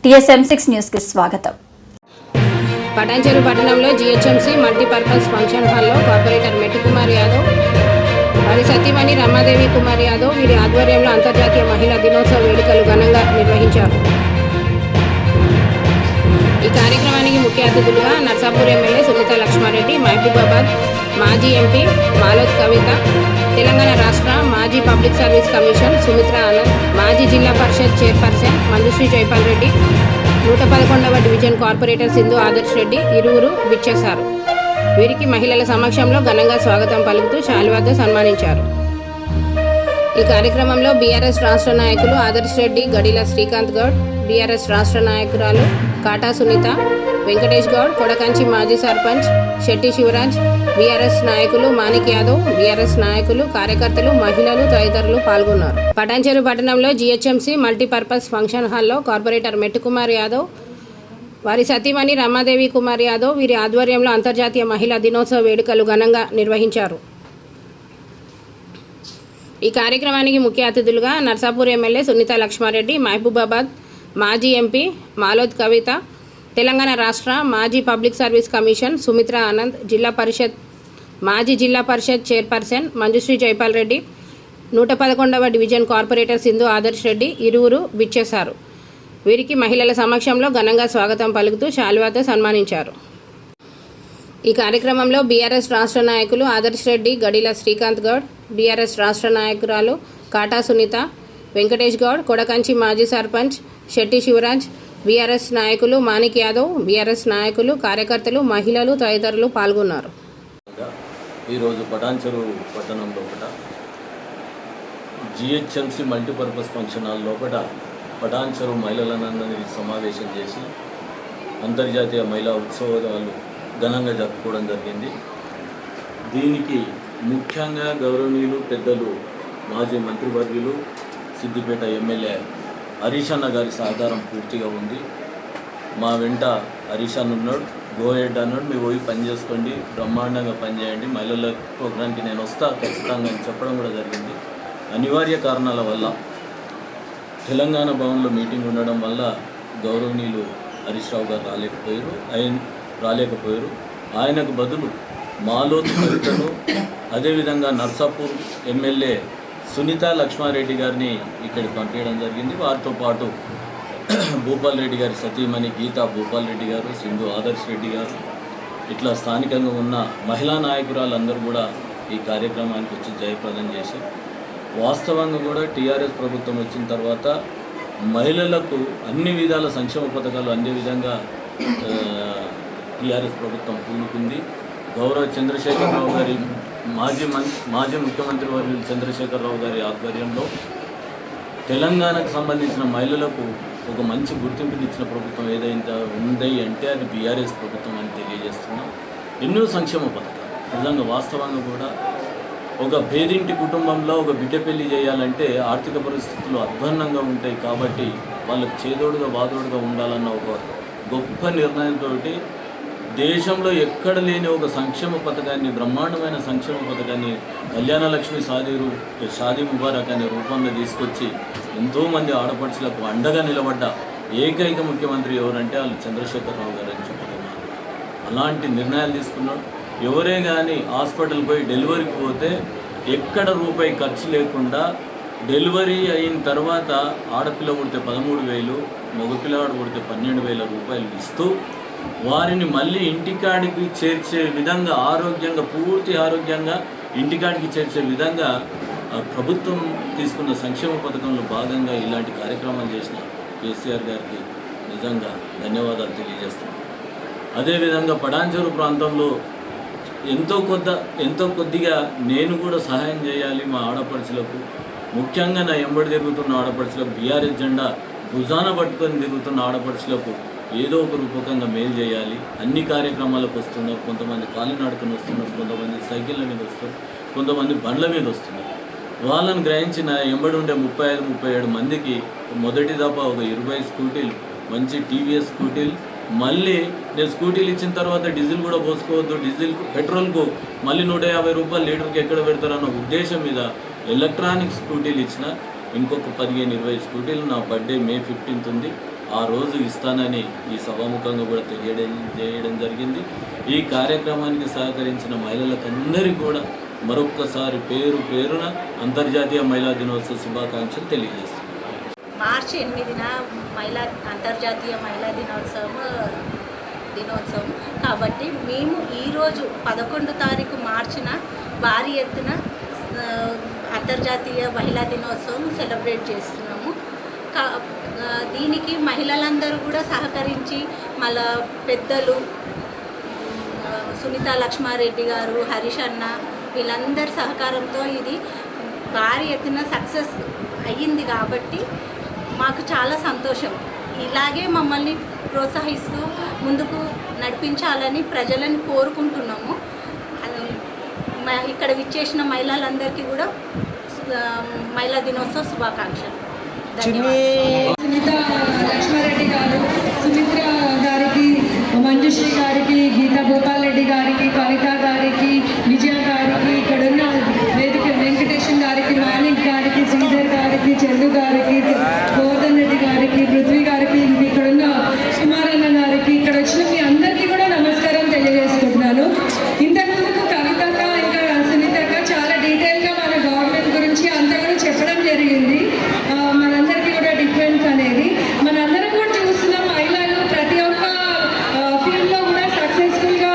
TSM6 news కి స్వాగతం. పటాన్చెరు పట్టణంలో జీహెచ్ఎంసీ మల్టీపర్పస్ ఫంక్షన్ హాల్లో కార్పొరేటర్ మెట్టు కుమార్ యాదవ్ వారి సతీమణి రమాదేవి కుమార్ యాదవ్ వీరి ఆధ్వర్యంలో అంతర్జాతీయ మహిళా దినోత్సవ వేడుకలు ఘనంగా నిర్వహించారు. ఈ కార్యక్రమానికి ముఖ్య అతిథులుగా నర్సాపూర్ ఎమ్మెల్యే సునీత లక్ష్మారెడ్డి, మహబూబాబాద్ మాజీ ఎంపీ మాలోత్ కవిత, తెలంగాణ రాష్ట్ర మాజీ public service commission Sumitra Anand, మాజీ జిల్లా పరిషత్ చైర్పర్సన్ మంజుశ్రీ జైపాల్ రెడ్డి, 111వ డివిజన్ కార్పొరేటర్ సింధు ఆదర్శ్ రెడ్డి ఇరువురు విచ్చేశారు. వీరికి మహిళల సమక్షంలో ఘనంగా స్వాగతం పలుకుతూ శాలువాతో సన్మానించారు. ఈ కార్యక్రమంలో బీఆర్ఎస్ రాష్ట్ర నాయకులు ఆదర్శ్ రెడ్డి, గడిల శ్రీకాంత్ గౌడ్, బీఆర్ఎస్ రాష్ట్ర నాయకురాలు కాటా సునీత, వెంకటేష్ గౌడ్, కొడకంచి మాజీ సర్పంచ్ శెట్టి శివరాజ్, బీఆర్ఎస్ నాయకులు మాణిక్ యాదవ్, బీఆర్ఎస్ నాయకులు, కార్యకర్తలు, మహిళలు తదితరులు పాల్గొన్నారు. పటాన్చెరు పట్టణంలో జీహెచ్ఎంసీ మల్టీపర్పస్ ఫంక్షన్ హాల్లో కార్పొరేటర్ మెట్టు కుమార్ యాదవ్ వారి సతీమణి రమాదేవి కుమార్ యాదవ్ వీరి ఆధ్వర్యంలో అంతర్జాతీయ మహిళా దినోత్సవ వేడుకలు ఘనంగా నిర్వహించారు. ఈ కార్యక్రమానికి ముఖ్య అతిథులుగా నర్సాపూర్ ఎమ్మెల్యే సునీత లక్ష్మారెడ్డి, మహబూబాబాద్ మాజీ ఎంపీ మాలోత్ కవిత, తెలంగాణ రాష్ట్ర మాజీ public service commission Sumitra Anand, మాజీ జిల్లా పరిషత్ చైర్పర్సన్ మంజుశ్రీ జైపాల్ రెడ్డి, 111వ డివిజన్ కార్పొరేటర్ సింధు ఆదర్శ్ రెడ్డి ఇరువురు విచ్చేశారు. వీరికి మహిళల సమక్షంలో ఘనంగా స్వాగతం పలుకుతూ శాలువాతో సన్మానించారు. ఈ కార్యక్రమంలో బీఆర్ఎస్ రాష్ట్ర నాయకులు ఆదర్శ్ రెడ్డి, గడిల శ్రీకాంత్ గౌడ్, బీఆర్ఎస్ రాష్ట్ర నాయకురాలు కాటా సునీత, వెంకటేష్ గౌడ్, కొడకంచి మాజీ సర్పంచ్ శెట్టి శివరాజ్, బీఆర్ఎస్ నాయకులు మాణిక్ యాదవ్, బీఆర్ఎస్ నాయకులు, కార్యకర్తలు, మహిళలు తదితరులు పాల్గొన్నారు. ఈరోజు పటాన్చెరు పట్టణంలో జీహెచ్ఎంసీ మల్టీపర్పస్ ఫంక్షన్ హాల్ లోపల పటాన్చెరు మహిళలందరినీ సమావేశం చేసి అంతర్జాతీయ మహిళా ఉత్సవాలు ఘనంగా జరుపుకోవడం జరిగింది. దీనికి ముఖ్యంగా గౌరవనీయులు పెద్దలు మాజీ మంత్రివర్యులు సిద్దిపేట ఎమ్మెల్యే హరీష్ అన్న గారి సహకారం పూర్తిగా ఉంది. మా వెంట హరీష్ అన్న ఉన్నాడు, గోహెడ్ అన్నాడు, మీరు పోయి పని చేసుకోండి, బ్రహ్మాండంగా పనిచేయండి, మహిళల ప్రోగ్రాంకి నేను వస్తా ఖచ్చితంగా అని చెప్పడం కూడా జరిగింది. అనివార్య కారణాల వల్ల తెలంగాణ భవన్లో మీటింగ్ ఉండడం వల్ల గౌరవనీయులు హరీష్ రావు గారు రాలేకపోయారు. ఆయనకు బదులు మాలోత్ కవితను, అదేవిధంగా నర్సాపూర్ ఎమ్మెల్యే సునీత లక్ష్మారెడ్డి గారిని ఇక్కడికి పంపించడం జరిగింది. వారితో పాటు భూపాల్ రెడ్డి గారి సతీమణి గీతా భూపాల్ రెడ్డి గారు, సింధు ఆదర్శ్ రెడ్డి గారు, ఇట్లా స్థానికంగా ఉన్న మహిళా నాయకురాలందరూ కూడా ఈ కార్యక్రమానికి వచ్చి జయప్రదం చేశారు. వాస్తవంగా కూడా టీఆర్ఎస్ ప్రభుత్వం వచ్చిన తర్వాత మహిళలకు అన్ని విధాల సంక్షేమ పథకాలు అందే విధంగా టీఆర్ఎస్ ప్రభుత్వం పూనుకుంది. గౌరవ చంద్రశేఖరరావు గారి మాజీ ముఖ్యమంత్రి వర్యులు చంద్రశేఖరరావు గారి ఆధ్వర్యంలో తెలంగాణకు సంబంధించిన మహిళలకు ఒక మంచి గుర్తింపునిచ్చిన ప్రభుత్వం ఏదైతే ఉంది అంటే అది బీఆర్ఎస్ ప్రభుత్వం అని తెలియజేస్తున్నాం. ఎన్నో సంక్షేమ పథకాలు నిజంగా వాస్తవంగా కూడా ఒక పేదింటి కుటుంబంలో ఒక బిడ్డ పెళ్లి చేయాలంటే ఆర్థిక పరిస్థితులు అధ్వాన్నంగా ఉంటాయి. కాబట్టి వాళ్ళకు చేదోడుగా వాదోడుగా ఉండాలన్న ఒక గొప్ప నిర్ణయంతో దేశంలో ఎక్కడ లేని ఒక సంక్షేమ పథకాన్ని, బ్రహ్మాండమైన సంక్షేమ పథకాన్ని కళ్యాణలక్ష్మి షాదీ ముబారక్ అనే రూపంలో తీసుకొచ్చి ఎంతోమంది ఆడపడుచులకు అండగా నిలబడ్డ ఏకైక ముఖ్యమంత్రి ఎవరంటే వాళ్ళు చంద్రశేఖరరావు గారు అని చెప్తున్నారు. అలాంటి నిర్ణయాలు తీసుకున్నాడు. ఎవరే కానీ హాస్పిటల్ పోయి డెలివరీకి పోతే ఎక్కడ రూపాయి ఖర్చు లేకుండా డెలివరీ అయిన తర్వాత ఆడపిల్ల పుడితే 13,000, మగపిల్లవాడు పుడితే 12,000 రూపాయలు ఇస్తూ వారిని మళ్ళీ ఇంటికాడికి చేర్చే విధంగా పూర్తి ఆరోగ్యంగా ఇంటికాడికి చేర్చే విధంగా ప్రభుత్వం తీసుకున్న సంక్షేమ పథకంలో భాగంగా ఇలాంటి కార్యక్రమాలు చేసిన కేసీఆర్ గారికి నిజంగా ధన్యవాదాలు తెలియజేస్తున్నాను. అదేవిధంగా పటాన్చెరు ప్రాంతంలో ఎంతో కొద్దిగా నేను కూడా సహాయం చేయాలి మా ఆడపడుచులకు, ముఖ్యంగా నా ఎంబడి తిరుగుతున్న ఆడపడుచులకు, బీఆర్ఎస్ జెండా భుజాన పట్టుకొని తిరుగుతున్న ఆడపడుచులకు ఏదో ఒక రూపకంగా మేలు చేయాలి. అన్ని కార్యక్రమాలకు వస్తున్నారు. కొంతమంది కాలినడకన వస్తున్నారు, కొంతమంది సైకిళ్ళ మీద వస్తారు, కొంతమంది బండ్ల మీద వస్తున్నారు. వాళ్ళని గ్రహించిన ఎంబడి ఉండే 35-37 మందికి మొదటి దఫా ఒక 20 స్కూటీలు, మంచి టీవీఎస్ స్కూటీలు, మళ్ళీ నేను స్కూటీలు ఇచ్చిన తర్వాత డీజిల్ కూడా పోసుకోవద్దు, పెట్రోల్కు మళ్ళీ 150 రూపాయలు లీటర్కి ఎక్కడ పెడతారన్న ఉద్దేశం మీద ఎలక్ట్రానిక్ స్కూటీలు ఇచ్చిన. ఇంకొక 15-20 స్కూటీలు నా బర్త్డే May 15 ఉంది. ఆ రోజు ఇస్తానని ఈ సభాముఖంగా కూడా తెలియజేయడం జరిగింది. ఈ కార్యక్రమానికి సహకరించిన మహిళలకందరికీ కూడా మరొక్కసారి పేరు పేరున అంతర్జాతీయ మహిళా దినోత్సవ శుభాకాంక్షలు తెలియజేస్తున్నాను. మార్చి 8న అంతర్జాతీయ మహిళా దినోత్సవం కాబట్టి మేము ఈరోజు 11 తారీఖు మార్చిన భారీ ఎత్తున అంతర్జాతీయ మహిళా దినోత్సవం సెలబ్రేట్ చేస్తున్నాము. దీనికి మహిళలందరూ కూడా సహకరించి మళ్ళా పెద్దలు సునీత లక్ష్మారెడ్డి గారు, హరీష్ అన్న వీళ్ళందరి సహకారంతో ఇది భారీ ఎత్తున సక్సెస్ అయ్యింది కాబట్టి మాకు చాలా సంతోషం. ఇలాగే మమ్మల్ని ప్రోత్సహిస్తూ ముందుకు నడిపించాలని ప్రజలను కోరుకుంటున్నాము. ఇక్కడ విచ్చేసిన మహిళలందరికీ కూడా మహిళా దినోత్సవ శుభాకాంక్షలు. సునీత లక్ష్మారెడ్డి గారు, సుమిత్ర గారికి, మంజుశ్రీ గారికి, గీతా గోపాల్ రెడ్డి గారికి, కవిత గారికి, విజయ గారికి, ఇక్కడున్న వేదిక వెంకటేశ్వర గారికి, మాణిక్ గారికి, శ్రీధర్ గారికి, చందు గారికి, గోవర్ధన్ రెడ్డి గారికి, పృథ్వీ గారికి, ఇక్కడున్న కుమారన్న గారికి, ఇక్కడ వచ్చిన మీ అందరికీ కూడా నమస్కారం తెలియజేసుకుంటున్నాను. ఇంతకుముందు కవితక్క ఇంకా సునీతక్క చాలా డీటెయిల్గా మన గవర్నమెంట్ గురించి అంతా కూడా చెప్పడం జరిగింది. మనందరికీ కూడా డిఫరెన్స్ అనేది మనందరం కూడా చూస్తున్నాం. మహిళలు ప్రతి ఒక్క ఫీల్డ్లో కూడా సక్సెస్ఫుల్గా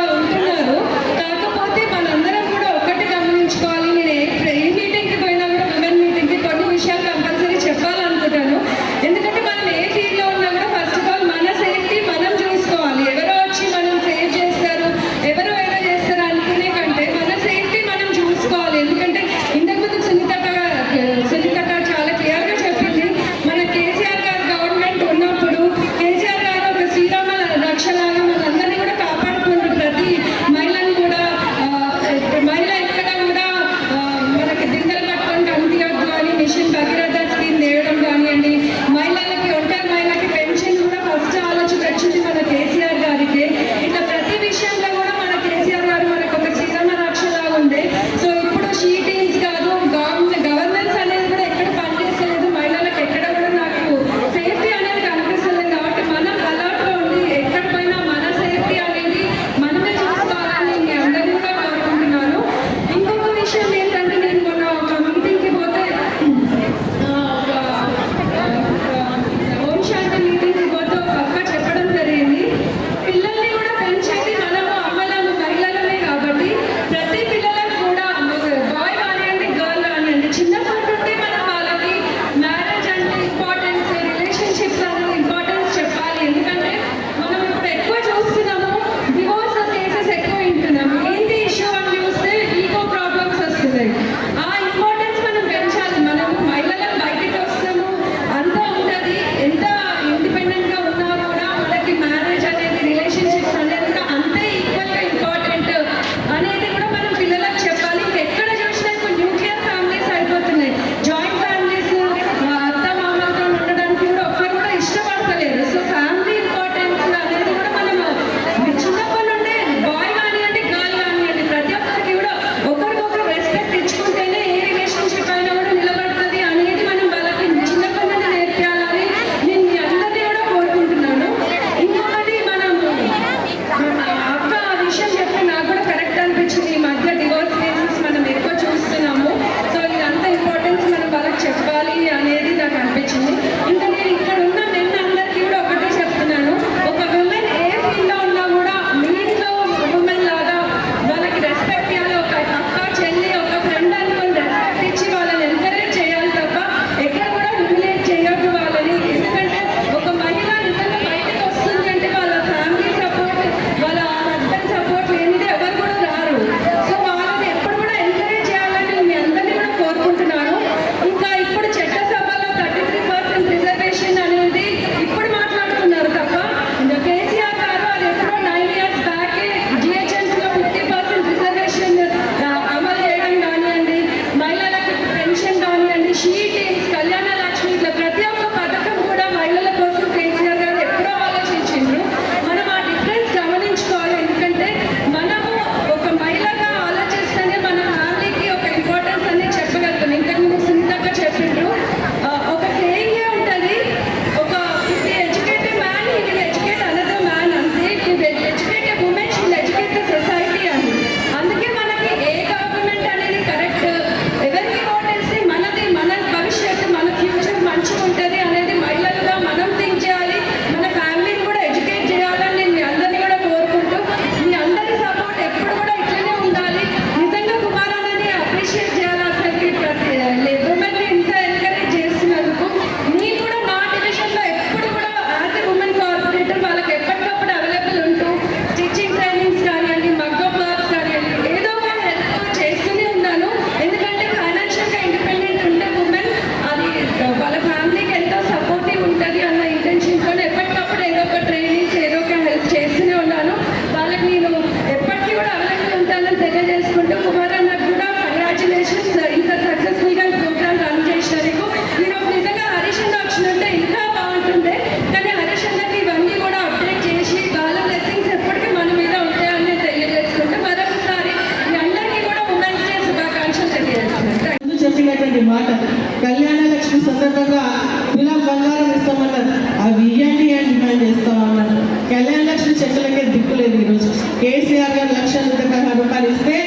రూపాయలు ఇస్తే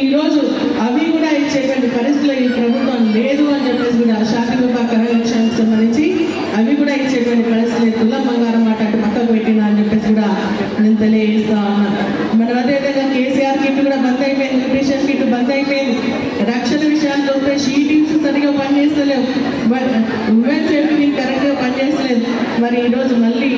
ఈరోజు అవి కూడా ఇచ్చేటువంటి పరిస్థితులు ఈ ప్రభుత్వం లేదు అని చెప్పేసి కూడా షాపింగ్ కరలక్షణకు సంబంధించి అవి కూడా ఇచ్చేటువంటి పరిస్థితులు తులం బంగారం మాట అటు పక్కకు పెట్టినా అని చెప్పేసి కూడా నేను తెలియజేస్తా ఉన్నాను. మనం అదేవిధంగా కేసీఆర్ కిట్ కూడా బంద్ అయిపోయింది, న్యూట్రిషన్ కిట్ బంద్ అయిపోయింది. రక్షణ విషయానికి వస్తే షీటింగ్స్ సరిగా పనిచేస్తలేవు, ఉమెన్ సేఫ్టీ కరెక్ట్గా పనిచేస్తలేదు. మరి ఈరోజు మళ్ళీ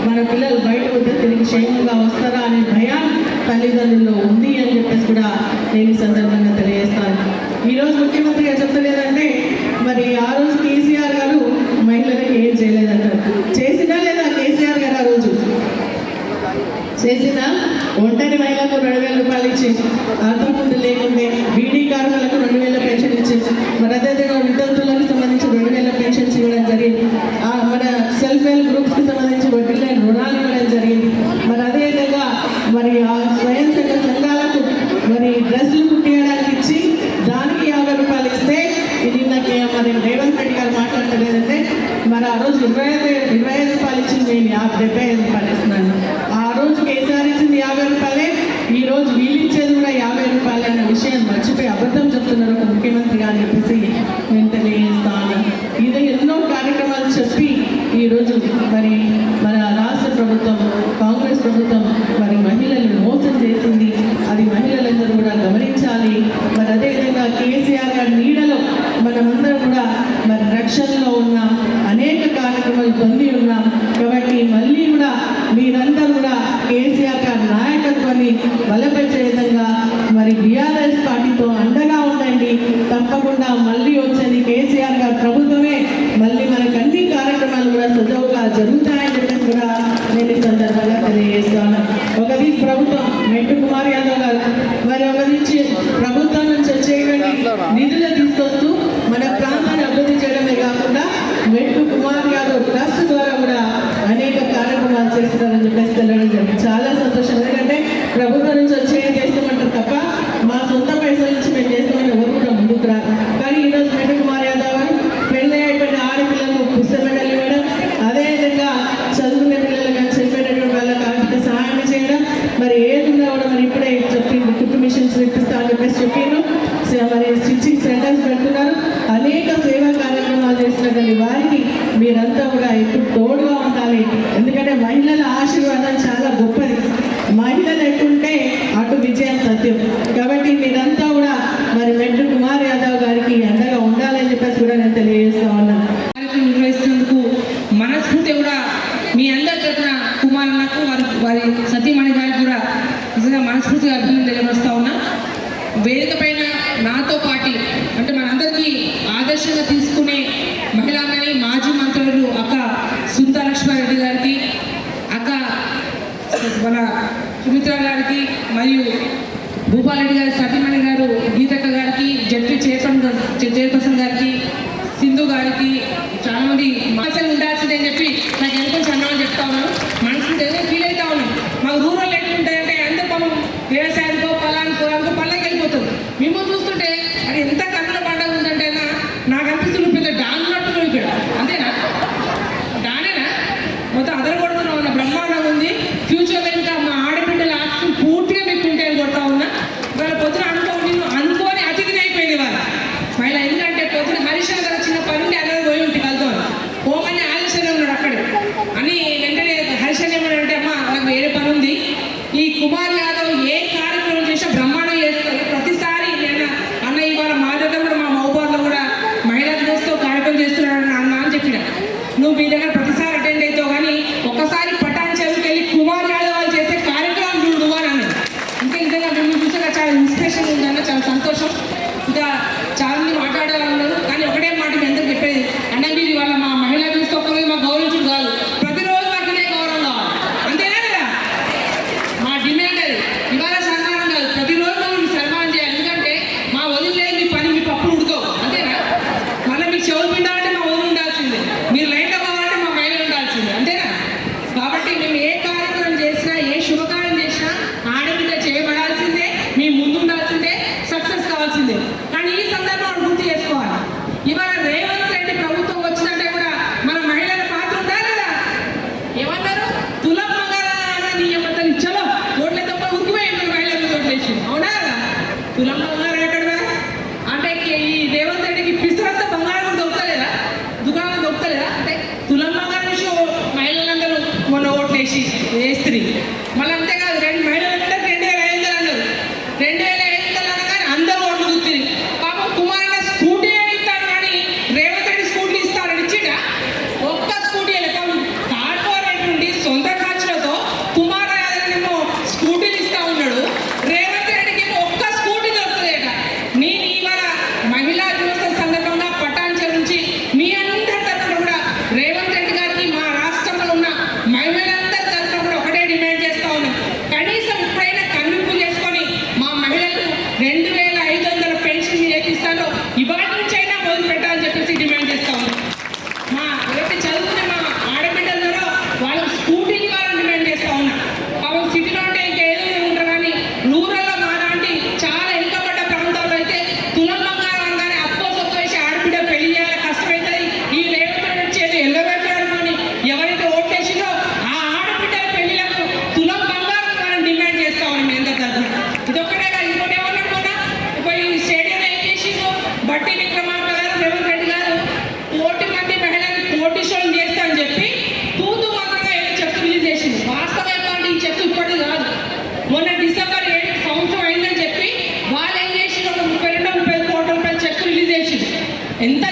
మన పిల్లలు బయట వద్ద తిరిగి క్షేమంగా వస్తారా అనే భయం తల్లిదండ్రుల్లో ఉంది అని చెప్పేసి కూడా నేను ఈ సందర్భంగా తెలియజేస్తాను. ఈరోజు ముఖ్యమంత్రి గారు చెప్తలేదంటే మరి ఆ రోజు కేసీఆర్ గారు మహిళలకు ఏం చేయలేదంటారు. చేసినా లేదా కేసీఆర్ గారు ఆ రోజు చేసిన ఒంటరి మహిళలకు 2,000 రూపాయలు ఇచ్చి, అంతకుముందు లేకుండే బీడీ కార్మికులకు 2,000 పెన్షన్ ఇచ్చి, మరి అదేవిధంగా విద్యార్థులకు సంబంధించి 2,000 పెన్షన్స్ ఇవ్వడం జరిగింది. మన సెల్ఫ్ హెల్ప్ గ్రూప్స్కి సంబంధించి వడ్డీ లేని రుణాలు ఇవ్వడం జరిగింది. మరి అదేవిధంగా మరి ఆ స్వయం సంఘాలకు మరి డ్రెస్సులు కుట్టియడానికి ఇచ్చి దానికి 50 రూపాయలు ఇస్తే ఇది నాకు మరి రేవంత్ రెడ్డి గారు మాట్లాడలేదంటే మరి ఆ రోజు 25 రూపాయలు ఇచ్చింది, నేను 75 రూపాయలు ఇస్తున్నాను. ఆ రోజు కేసీఆర్ ఇచ్చింది 50 రూపాయలే, ఈ రోజు వీళ్ళు ఇచ్చేది కూడా 50 రూపాయలు అన్న విషయం మర్చిపోయి అబద్ధం చెప్తున్నారు ఒక ముఖ్యమంత్రిగా అని చెప్పేసి నేను తెలియజేస్తాను. ఇది ఎన్నో కార్యక్రమాలు చెప్పి ఈరోజు మరి మన రాష్ట్ర ప్రభుత్వం కాంగ్రెస్ ప్రభుత్వం మరి మహిళలను మోసం చేసింది. అది మహిళలందరూ కూడా గమనించాలి. మరి అదేవిధంగా కేసీఆర్ గారి నీడలో మనమందరం కూడా మరి రక్షణలో ఉన్నాం, అనేక కార్యక్రమాలు పొంది ఉన్నాం. కాబట్టి మళ్ళీ కూడా మీరందరూ కూడా కేసీఆర్ గారి నాయకత్వాన్ని బలపరిచే విధంగా మరి బీఆర్ఎస్ పార్టీతో అండగా ఉండండి. తప్పకుండా మళ్ళీ వచ్చేది కేసీఆర్ గారి ప్రభుత్వమే. మళ్ళీ మనకు అన్ని కార్యక్రమాలు కూడా సజావుగా జరుగుతాయని చెప్పేసి కూడా నేను ఈ సందర్భంగా తెలియజేస్తాను. ఒకది ప్రభుత్వం మెట్టు కుమార్ యాదవ్ గారు మరి ఒక నుంచి ప్రభుత్వం నుంచి వచ్చేటువంటి నిధులు తీసుకొస్తూ మన ప్రాంతాన్ని అభివృద్ధి చేయడమే కాకుండా మెట్టు కుమార్ యాదవ్ ట్రస్ట్ ద్వారా కూడా అనేక కార్యక్రమాలు చేస్తున్నారని చెప్పేసి తెలియడం జరిగింది. చాలా సంతోషం. ఎందుకంటే ప్రభుత్వం నుంచి వచ్చేది చేస్తామంటారు తప్ప మా సొంత పైసల నుంచి మేము చేస్తామని ఎవరు కూడా ముందుకు రాదు. కానీ ఈరోజు మెట్టు కుమార్ యాదవ్ గారు పెళ్ళి అయిపోయిన ఆడపిల్లలకు పుస్తమెడలు ఇవ్వడం, అదేవిధంగా చదువుకునే పిల్లలు కానీ చనిపోయినటువంటి వాళ్ళకి ఆర్థిక సహాయం చేయడం, మరి ఏదున్నా కూడా మరి ఇప్పుడే చెప్పింది కుట్టు మిషన్స్ ఇప్పిస్తా అని చెప్పేసి చెప్పిండ్రు. మరి స్టిచ్చింగ్ సెంటర్స్ పెడుతున్నారు. అనేక సేవా కార్యక్రమాలు చేసినటువంటి వారికి మీరంతా కూడా ఎప్పుడు తోడుగా ఉండాలి. ఎందుకంటే మహిళల ఆశీర్వాదం చాలా గొప్పది. మహిళలు ఎట్టుంటే అటు విజయం సత్యం. కాబట్టి మీరంతా కూడా మరి మెట్టు కుమార్ యాదవ్ గారికి అండగా ఉండాలని చెప్పేసి కూడా నేను తెలియజేస్తా ఉన్నాను. నిర్వహిస్తున్నందుకు మనస్ఫూర్తి కూడా మీ అందరి తరఫున కుమారన్నకు వారి సతీమణి గారికి కూడా నిజంగా మనస్ఫూర్తిగా అభినందనలు తెలియజేస్తా ఉన్నా. వేదిక పైన నాతో పాటు అంటే మనందరికీ ఆదర్శంగా తీసుకునే మహిళామణి మాజీ మంత్రులు అక్క సునీతా లక్ష్మారెడ్డి గారికి, అక్క మన సుమిత్ర గారికి, మరియు భూపాలరెడ్డి గారి సతీమణి గారు గీతక్క గారికి, జడ్పీ చైర్పర్సన్ గారికి, సింధు గారికి, చాలామంది మనసులు ఉండాల్సిందని చెప్పి నాకు ఎందుకు చంద్రమని చెప్తా ఉన్నాను. మనసు ఫీల్ అవుతా ఉన్నాం. మాకు రూరల్ ఎట్లుంటాయంటే అందరూ మనం వ్యవసాయానికో పొలానికో పళ్ళకి వెళ్ళిపోతుంది. మిమ్మల్ని చూస్తుంటే అది ఎంత కన్నుల పండుగ ఉందంటే నాకు అనిపిస్తుంది పెద్ద డాన్నట్టు ఇక్కడ. అంతేనా? డానేనా? మొత్తం అదరగొడుతున్నాం ఉన్న బ్రహ్మాండంగా ఉంది. ఫ్యూచర్లో ఇంకా మా ఆడబిడ్డల ఆస్తి పూర్తిగా మీకు ఉంటాయని కొడతా ఉన్నా. ఇవాళ పొద్దున అనుకోని అతిథిని అయిపోయింది వాళ్ళ మహిళ. ఎందుకంటే పొద్దున హరీశ్వర గారు చిన్న పని ఉండి అందరూ పోయి ఉంటే కలుతాం హోమని ఆలోచన ఉన్నాడు అక్కడే అని వెంటనే హరీశ్వర ఏమన్నాడంటే అమ్మ నాకు వేరే పని ఉంది, ఈ కుమార్ యాదవ్ ఏ కార్యక్రమం చేసినా బ్రహ్మాండం చేస్తారు. ప్రతిసారి నేను అన్న ఇవాళ మా దగ్గర కూడా మా మహబూబాద్లో కూడా మహిళా దినోత్సవ కార్యక్రమం చేస్తున్నాడు అన్న అని చెప్పిన. నువ్వు మీ దగ్గర ప్రతిసారి అటెండ్ అవుతావు కానీ ఒకసారి పటాన్ చెరువుకి వెళ్ళి కుమార్ యాదవ్ వాళ్ళు చేసే కార్యక్రమం చూడు అని అన్నాడు. ఇంకా నిజంగా మిమ్మల్ని చూసాక చాలా ఇన్స్పిరేషన్ ఉందన్న, చాలా సంతోషం. ఇంకా చాలా మంది మాట్లాడాలన్నారు కానీ ఒకటే మాట మీ అందరికి చెప్పేది అన్నది ఇవాళ మా మహిళా దినోత్సవం ఒక్క మా గౌరవించుడు కాదు, ప్రతిరోజు మాకు గౌరవం కావాలి. అంతేనా లేదా? మా డిమాండ్ అది. ఇదొక్కటే కాదు, ఇంకోటి ఏమన్నాడు మొన్న ఈ స్టేడియం ఏం చేసిండు, బట్టి విక్రమార్క గారు, రేవంత్ రెడ్డి గారు 1 మంది మహిళలు కోటీశ్వరం చేస్తా అని చెప్పి తూతూ మంత్రంగా ఏదో చెక్ రిలీజ్ చేసింది. వాస్తవం చెప్పాలంటే ఈ చెక్ ఇప్పటిది కాదు, మొన్న డిసెంబర్ 7 సంవత్సరం అయిందని చెప్పి వాళ్ళు ఏం చేసిండు, ఒక 32-30 కోట్ల రూపాయలు చెక్ రిలీజ్ చేసిండు. ఎంత